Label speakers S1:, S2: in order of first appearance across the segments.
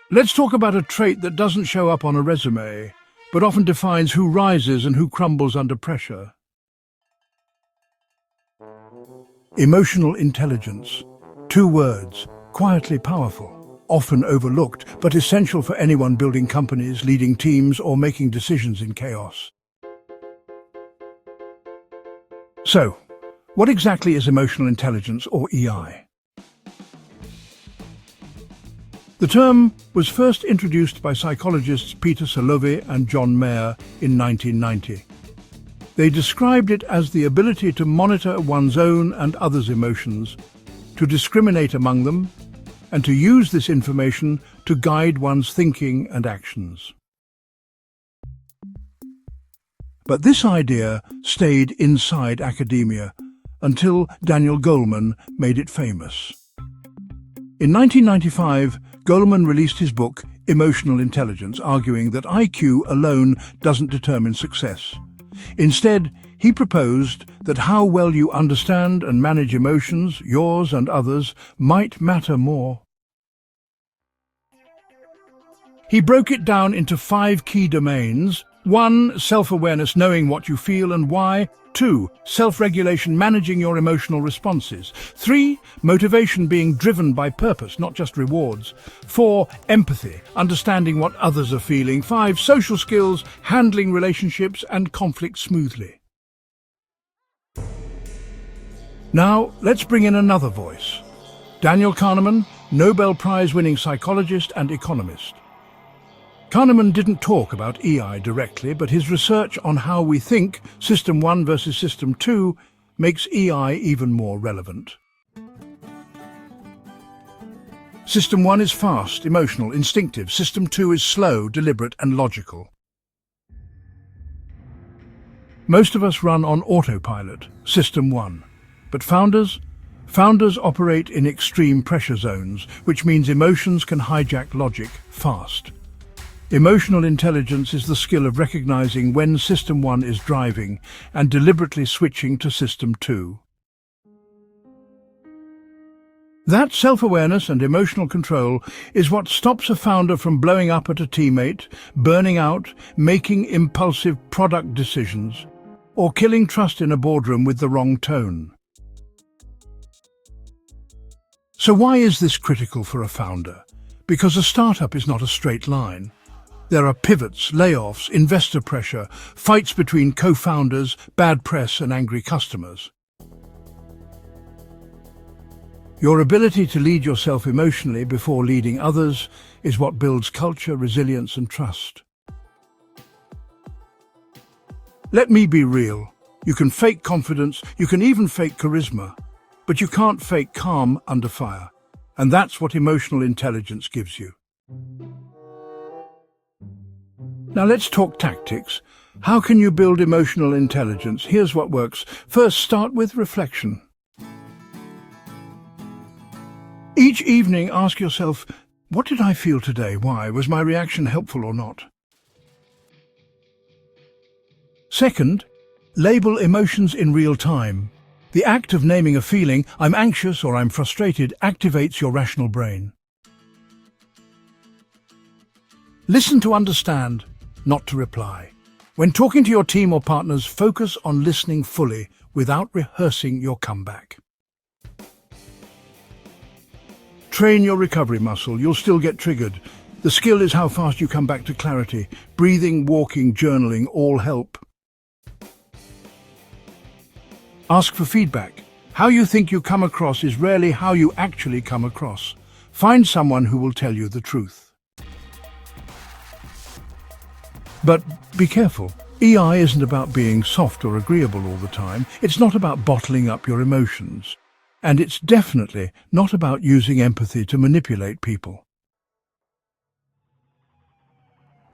S1: Let's talk about a trait that doesn't show up on a resume, but often defines who rises and who crumbles under pressure. Emotional intelligence. 2 words, quietly powerful, often overlooked, but essential for anyone building companies, leading teams, or making decisions in chaos. So, what exactly is emotional intelligence, or EI? The term was first introduced by psychologists Peter Salovey and John Mayer in 1990. They described it as the ability to monitor one's own and others' emotions, to discriminate among them, and to use this information to guide one's thinking and actions. But this idea stayed inside academia until Daniel Goleman made it famous. In 1995, Goleman released his book, Emotional Intelligence, arguing that IQ alone doesn't determine success. Instead, he proposed that how well you understand and manage emotions, yours and others, might matter more. He broke it down into 5 key domains. 1. Self-awareness, knowing what you feel and why. 2. Self-regulation, managing your emotional responses. 3. Motivation, being driven by purpose, not just rewards. 4. Empathy, understanding what others are feeling. 5. Social skills, handling relationships and conflict smoothly. Now, let's bring in another voice. Daniel Kahneman, Nobel Prize-winning psychologist and economist. Kahneman didn't talk about EI directly, but his research on how we think, System 1 versus System 2, makes EI even more relevant. System 1 is fast, emotional, instinctive. System 2 is slow, deliberate and logical. Most of us run on autopilot, System 1. But founders operate in extreme pressure zones, which means emotions can hijack logic fast. Emotional intelligence is the skill of recognizing when System 1 is driving and deliberately switching to System 2. That self-awareness and emotional control is what stops a founder from blowing up at a teammate, burning out, making impulsive product decisions, or killing trust in a boardroom with the wrong tone. So why is this critical for a founder? Because a startup is not a straight line. There are pivots, layoffs, investor pressure, fights between co-founders, bad press and angry customers. Your ability to lead yourself emotionally before leading others is what builds culture, resilience and trust. Let me be real. You can fake confidence, you can even fake charisma, but you can't fake calm under fire. And that's what emotional intelligence gives you. Now let's talk tactics. How can you build emotional intelligence? Here's what works. First, start with reflection. Each evening, ask yourself, what did I feel today? Why? Was my reaction helpful or not? Second, label emotions in real time. The act of naming a feeling, I'm anxious or I'm frustrated, activates your rational brain. Listen to understand, not to reply. When talking to your team or partners, focus on listening fully without rehearsing your comeback. Train your recovery muscle. You'll still get triggered. The skill is how fast you come back to clarity. Breathing, walking, journaling all help. Ask for feedback. How you think you come across is rarely how you actually come across. Find someone who will tell you the truth. But be careful. EI isn't about being soft or agreeable all the time. It's not about bottling up your emotions. And it's definitely not about using empathy to manipulate people.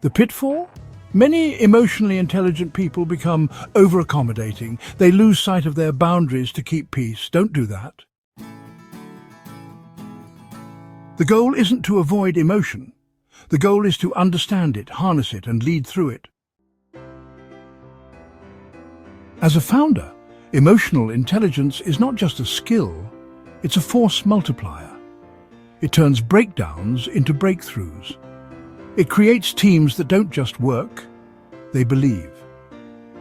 S1: The pitfall? Many emotionally intelligent people become over-accommodating. They lose sight of their boundaries to keep peace. Don't do that. The goal isn't to avoid emotion. The goal is to understand it, harness it, and lead through it. As a founder, emotional intelligence is not just a skill, it's a force multiplier. It turns breakdowns into breakthroughs. It creates teams that don't just work, they believe.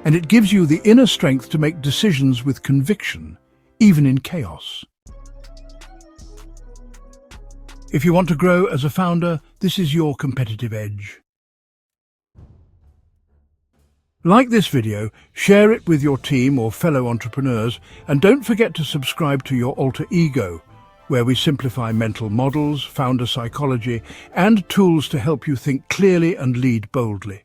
S1: And it gives you the inner strength to make decisions with conviction, even in chaos. If you want to grow as a founder, this is your competitive edge. Like this video, share it with your team or fellow entrepreneurs, and don't forget to subscribe to Your Alter Ego, where we simplify mental models, founder psychology, and tools to help you think clearly and lead boldly.